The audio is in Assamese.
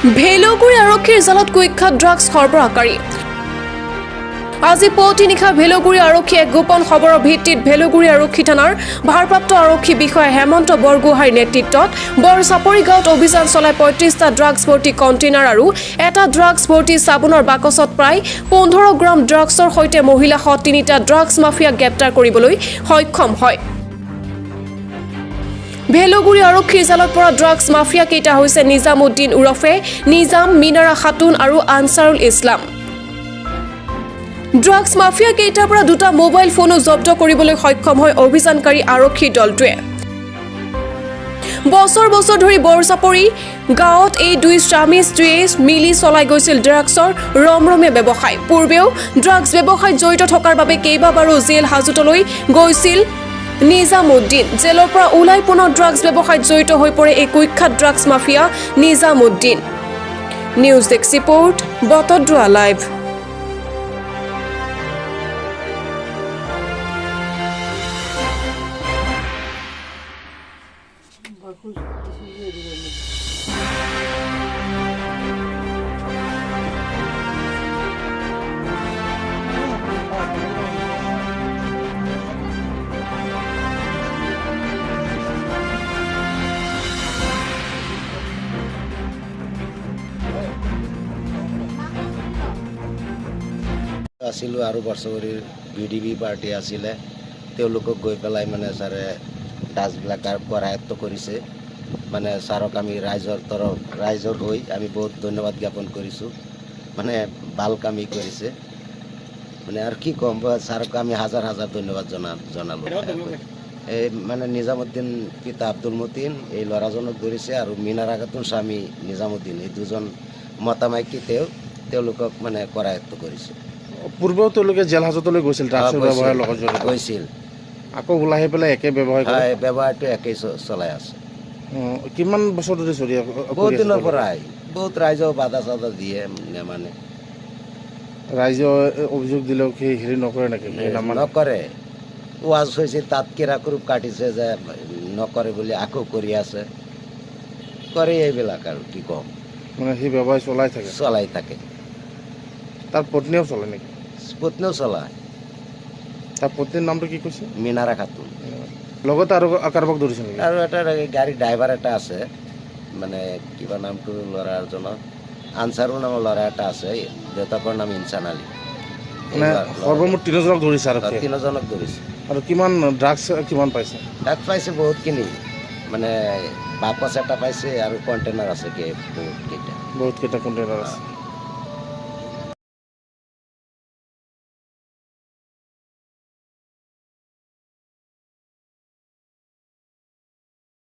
ভেলগুৰি আৰক্ষীৰ জালত কুখ্যাত ড্ৰাগছ সৰবৰাহকাৰী আজি পুৱতি নিশা ভেলগুৰি আৰক্ষীয়ে গোপন খবৰৰ ভিত্তিত ভেলগুৰি আৰক্ষী থানাৰ ভাৰপ্ৰাপ্ত আৰক্ষী বিষয়া হেমন্ত বৰগোহাঁইৰ নেতৃত্বত বৰচাপৰি গাঁৱত অভিযান চলাই ৩৫টা ড্ৰাগছ ভৰ্তি কণ্টেইনাৰ আৰু এটা ড্ৰাগছ ভৰ্তি চাবোনৰ বাকচত প্ৰায় ১৫ গ্ৰাম ড্ৰাগছৰ সৈতে মহিলাসহ ৩টা ড্ৰাগছ মাফিয়াক গ্ৰেপ্তাৰ কৰিবলৈ সক্ষম হয়। ভেলগুৰি আৰক্ষীৰ জালত পৰা ড্ৰাগছ মাফিয়া কেইটা হৈছে নিজামুদ্দিন উৰফে নিজাম, মিনাৰা খাতুন আৰু আনসাৰুল ইছলাম। ড্ৰাগছ মাফিয়া কেইটাৰ পৰা দুটা মোবাইল ফোনো জব্দ কৰিবলৈ সক্ষম হয় অভিযানকাৰী আৰক্ষীৰ দলটোৱে। বছৰ বছৰ ধৰি বৰচাপৰি গাঁৱত এই দুই স্বামী স্ত্ৰীয়ে মিলি চলাই গৈছিল ড্ৰাগছৰ ৰমৰমীয়া ব্যৱসায়। পূৰ্বেও ড্ৰাগছ ব্যৱসায়ত জড়িত থকাৰ বাবে কেইবাবাৰো জেল হাজতলৈ গৈছিল নিজামুদ্দিন। জেলৰ পৰা ওলাই পুনৰ ড্ৰাগছ ব্যৱসায়ত জড়িত হৈ পৰে এই কুখ্যাত drugs mafia Nizamuddin. News desk report, Batadrowa live. আছিলো আৰু বৰচাপৰিৰ বিডিবি পাৰ্টি আছিলে, তেওঁলোকক গৈ পেলাই মানে ছাৰে ডাষ্টবিলাক কৰায়ত্ব কৰিছে। মানে ছাৰক আমি ৰাইজৰ হৈ আমি বহুত ধন্যবাদ জ্ঞাপন কৰিছোঁ। মানে ভাল কামেই কৰিছে, মানে আৰু কি ক'ম, ছাৰক আমি হাজাৰ হাজাৰ ধন্যবাদ জনালোঁ। এই মানে নিজামুদ্দিন পিতা আব্দুল মতিন এই ল'ৰাজনক ধৰিছে আৰু মিনাৰা খাতুন স্বামী নিজামুদ্দিন এই দুজন মতা মাইকী তেওঁলোকক মানে কৰায়ত্ব কৰিছে। পূৰ্বেও তেওঁলোকে জেল হাজতলৈ গৈছিল ড্ৰাগছৰ ব্যৱসায়ৰ লগত জড়িত গৈছিল, আকৌ ওলাই আহি পেলাই একে ব্যৱসায় কৰে। ব্যৱহাৰটো একেই চলাই আছে। কিমান বছৰ ধৰি চলি বহুত দিনৰ পৰাই বহুত ৰাইজেও বাধা চাধা দিয়ে, নেমানে। ৰাইজে অভিযোগ দিলেও কি হেৰি নকৰে নেকি? নকৰে, ৱাজ হৈছিল তাত কিৰাকুৰুপ কাটিছে যে নকৰে বুলি আকৌ কৰি আছে, কৰে এইবিলাক আৰু কি ক'ম। মানে সেই ব্যৱসায় চলাই থাকে। তাৰ পত্নীয়েও চলে নেকি? পত্নীও চলায়। তাৰ পত্নীৰ নামটো কি কৈছে? মিনাৰা খাতুন। লগতে আৰু কাৰোবাক ধৰিছে নেকি? আৰু এটা গাড়ীৰ ড্ৰাইভাৰ এটা আছে, মানে কিবা নামটো ল'ৰাজনৰ আনসাৰুল নামৰ ল'ৰা এটা আছে, দেউতাকৰ নাম ইনচান আলী। মানে সৰ্বমুঠ 3জনক ধৰিছে আৰু 3জনক ধৰিছে। আৰু কিমান ড্ৰাগছ কিমান পাইছে? ড্ৰাগছ পাইছে বহুতখিনি, মানে বাকচ এটা পাইছে আৰু কণ্টেইনাৰ আছে বহুত কেইটা কণ্টেইনাৰ আছে।